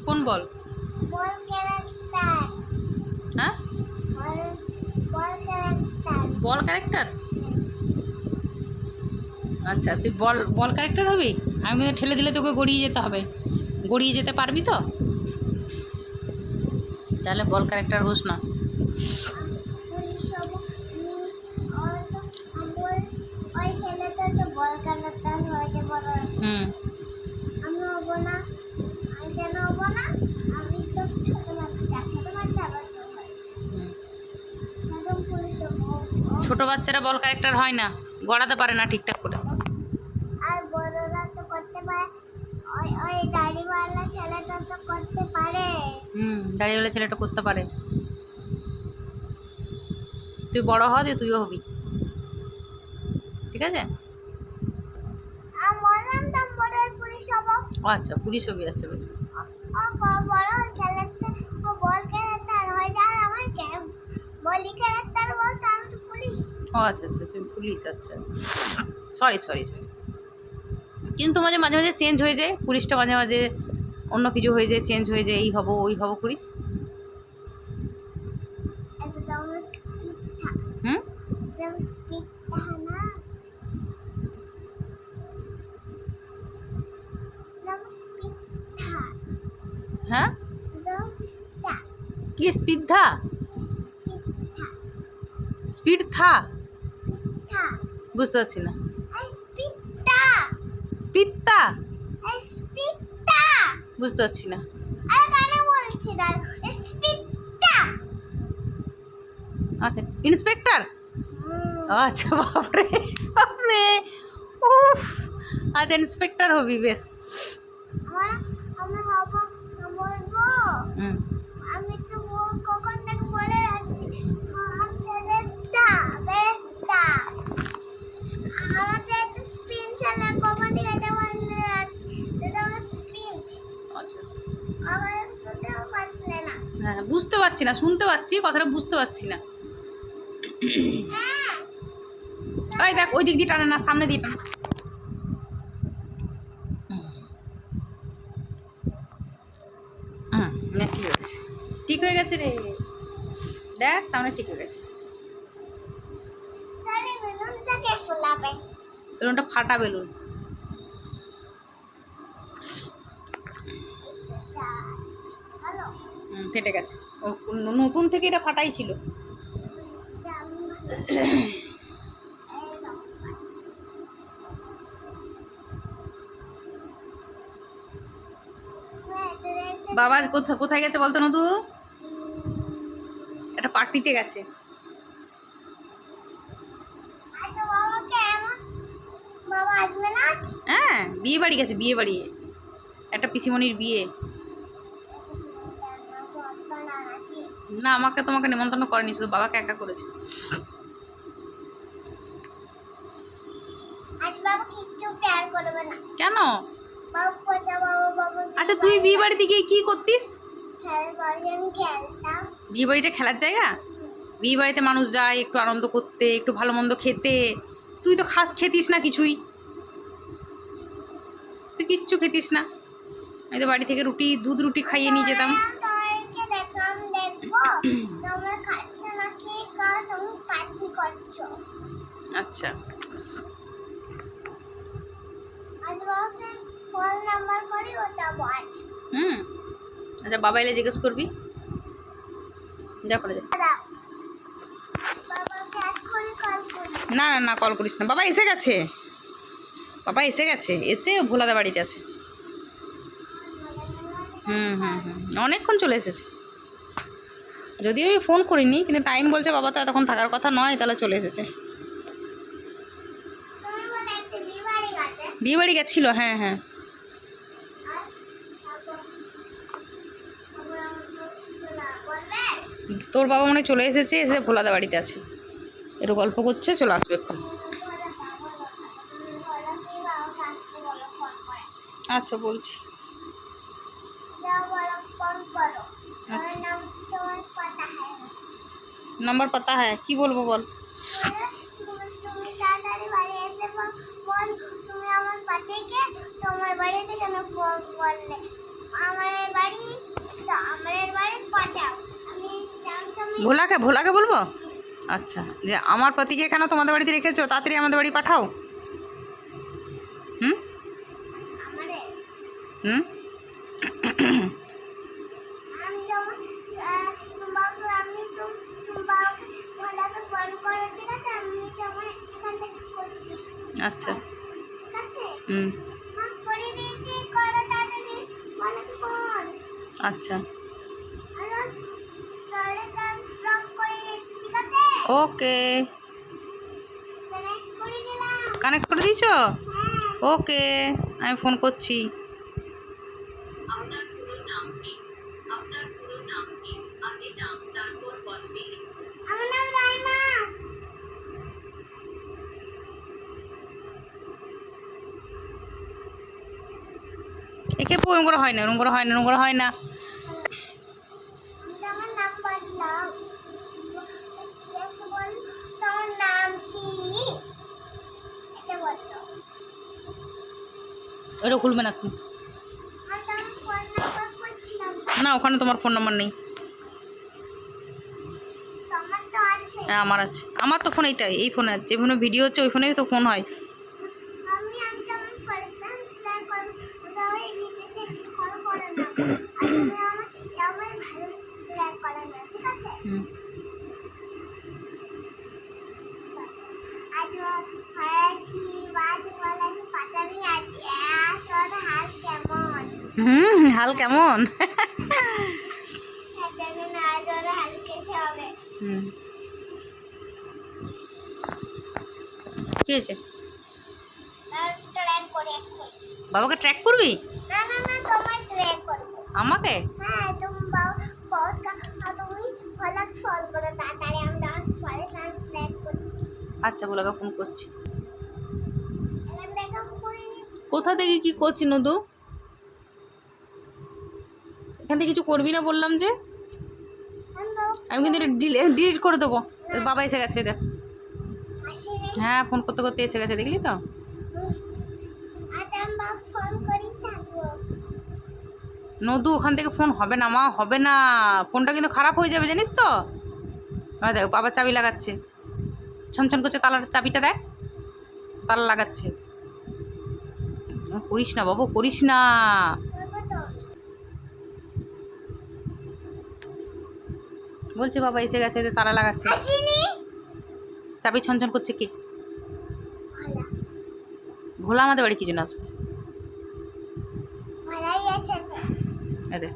কোন বল? হ্যাঁ, বল ক্যারেক্টার। আচ্ছা, তুই বল বল ক্যারেক্টার হবি। আমি ঠেলে দিলে তোকে গড়িয়ে যেতে হবে। গড়িয়ে যেতে পারবি তো? তাহলে বল ক্যারেক্টার হোস না। হুম, ছোট বাচ্চারা বল ক্যারেক্টার হয় না, গড়াতে পারে না ঠিকঠাক করে। আর বড়রা তো করতে পারে, ওই দাড়িওয়ালা ছেলেটা তো করতে পারে। দাড়িওয়ালা ছেলেটা করতে পারে। তুই বড় হ দিয়ে তুইও হবি, ঠিক আছে? বললাম তো বড় পুলিশ হবো। আচ্ছা, পুলিশ হবি। আচ্ছা, বেশ বেশ। বড় খেলাতে ও বল ক্যারেক্টার হয়ে যায়, আমার বলি ক্যারেক্টার বলতে আমি তো পুলিশ। আচ্ছা আচ্ছা, তুমি পুলিশ। আচ্ছা, সরি সরি সরি। কিন্তু মাঝে মাঝে মাঝে চেঞ্জ হয়ে যায়, পুলিশটা মাঝে মাঝে অন্য কিছু হয়ে যায়, চেঞ্জ হয়ে যায়, এই হবো ওই হবো করিস। হুম, হ্যাঁ, কি স্পিদ্ধা? স্পিড থা? বুঝতে পারছি না। স্পিত্তা? বুঝতে পারছি না। আচ্ছা, ইন্সপেক্টর। আচ্ছা, বাপরে বাপরে, উফ। আচ্ছা, ইন্সপেক্টর হবি, বেশ। হুম, আমি তো কখন থেকে বলে যাচ্ছি আমাদের তো স্পিন চালা কখন থেকে এটা বলে যাচ্ছি, এটা আমার স্পিন। আচ্ছা, আমার শুনতেও পাচ্ছিলে না। হ্যাঁ, বুঝতে পারছি না, শুনতে পাচ্ছি কথাটা, বুঝতে পারছি না। ওই দেখ, ওই দিক দিয়ে টানে না, সামনে দিয়ে টানে। না, ঠিক হয়ে গেছে, ঠিক হয়ে গেছে রে। দেখ, সামনে ঠিক হয়ে গেছে। তাহলে বেলুনটাকে ফোলাবে। বেলুনটা ফাটা বেলুন। হ্যালো, ফেটে গেছে। নতুন থেকে এটা ফাটাই ছিল। বাবা কোথায় কোথায় গেছে বলতো নদু? একটা পার্টিতে গেছে। আচ্ছা বাবাকে এমন বাবা আসবে না আজ? হ্যাঁ, বিয়ে বাড়ি গেছে, বিয়ে বাড়ি। একটা পিসিমণির বিয়ে। না, আমাকে তোমাকে নিমন্ত্রণ করেনি, শুধু বাবাকে একা করেছে। আজ বাবা কিচ্ছু প্যার করবে না। কেন? বাবা পচা বাবা বাবা। আচ্ছা, তুই বিয়ে বাড়িতে গিয়ে কি করতিস? খেলার বাড়ি আমি খেলতাম। বিয়ে বাড়িটা খেলার জায়গা? বিয়ে বাড়িতে মানুষ যায় একটু আনন্দ করতে, একটু ভালো মন্দ খেতে। তুই তো খেতিস না কিছুই, তুই কিচ্ছু খেতিস না। আমি তো বাড়ি থেকে দুধ রুটি খাইয়ে নিয়ে যেতাম। তোমাকে দেখলাম, দেখবো তোমরা খাচ্ছ না কি কাজ আমি পার্টি করছো। আচ্ছা, আজ বাবাকে ফোন নাম্বার করে ওঠাবো আজ। আচ্ছা, বাবা এলে জিজ্ঞেস করবি। যা করে যা। বাবাকে এক্ষুনি কল করি। না না না, কল করিস না, বাবা এসে গেছে। বাবা এসে গেছে, এসে ভোলাদা বাড়িতে আছে। অনেকক্ষণ চলে এসেছে। যদিও আমি ফোন করিনি, কিন্তু টাইম বলছে বাবা তো এতক্ষণ থাকার কথা নয়, তাহলে চলে এসেছে। তুমি বলে একটা বিয়ে বাড়ি গেছে। বিয়ে বাড়ি গেছিল, হ্যাঁ হ্যাঁ। তোর বাবা মনে হয় চলে এসেছে, এসে ভোলাদা বাড়িতে আছে, একটু গল্প করছে, চলে আসবে এক্ষুনি। আচ্ছা, বলছি। নাম্বার পাতা হ্যাঁ, কি বলবো বল? তুমি তাড়াতাড়ি বাড়ি এসে বল তুমি আমার পাঠিয়ে তোমার বাড়িতে কেন বললে আমাদের বাড়ি তো আমাদের বাড়ি পাঠাও আমি জানতাম ভোলাকে ভোলাকে বলবো? আচ্ছা, যে আমার পতিকে কেন তোমাদের বাড়িতে রেখেছো, তাড়াতাড়ি আমাদের বাড়ি পাঠাও। হুম আমাদের হুম আমি যেমন বাবু আমি তো বাবু ভোলাকে ফোন করে, ঠিক আছে? আমি যেমন এখান থেকে করছি, আচ্ছা। ঠিক আছে? হুম করে দিয়েছি, করো তাড়াতাড়ি ভোলাকে ফোন। আচ্ছা, আর তাহলে কাল ব্লক করে দিয়েছি, ঠিক আছে? ওকে। কানেক্ট করে দিলাম। কানেক্ট করে দিয়েছো? হ্যাঁ। ওকে, আমি ফোন করছি। আপনার পুরো নামটি, আপনার পুরো নামটি, আগে নাম তারপর পদবি লিখুন। আমার নাম রাইমা। একে ওরম করে হয় না, ওরম করে হয় না, ওরম করে হয় না। আমি আমার নাম বললাম, বল তোমার নাম কি, এটা বলতো। ওটা খুলবে না তুমি। আর তোমার ফোন নাম্বার করছিলাম, না, ওখানে তোমার ফোন নাম্বার নেই। তোমার তো আছে। হ্যাঁ, আমার আছে। আমার তো ফোন এইটাই, এই ফোনে আছে। যে ফোনে ভিডিও হচ্ছে ওই ফোনেই তো ফোন হয়। আমি যেমন ফলতাম প্ল্যান করব, ওই ভিডিওতে কল করে না, আর তুমি আমার ভালো প্ল্যান করে না, ঠিক আছে? হুম আজ হয় কি বাজ বলা কি পাটানি আছে, তোর হাল কেমন? হাল কেমন? জানি না, আজ ওর হাল কেসে হবে। হুম কি হয়েছে? ট্র্যাক করে এখন। বাবাকে ট্র্যাক করবি? না না না, তোমার ট্র্যাক করবো। আমাকে? হ্যাঁ, তুমি তুমি ফলাক ফল করো তাড়াতাড়ি, আমি ডান্স ফলে ট্র্যাক করি। আচ্ছা, বলাকে ফোন করছি। এখান থেকে করি। কোথা থেকে কি করছি নদু? এখান থেকে কিছু করবি না বললাম যে। আমি কিন্তু এটা ডিলিট করে দেবো। বাবা এসে গেছে এটা। আসেনি। হ্যাঁ, ফোন করতে করতে এসে গেছে, দেখলি তো? আজ আমি বাবা ফোন করি থাকবো। নদু, ওখান থেকে ফোন হবে না মা, হবে না। ফোনটা কিন্তু খারাপ হয়ে যাবে, জানিস তো? দেখ, বাবা চাবি লাগাচ্ছে, ছনছন করছে। তালার চাবিটা দেখ, তালা লাগাচ্ছে। করিস না বাবু, করিস না। করবো তো। বলছে বাবা এসে গেছে, যে তালা লাগাচ্ছে। আসেনি। চাবি ছনছন করছে কে? ভোলা। ভোলা আমাদের বাড়ি কি জন্য আসবে? ভোলাই আছে। এ দেখ।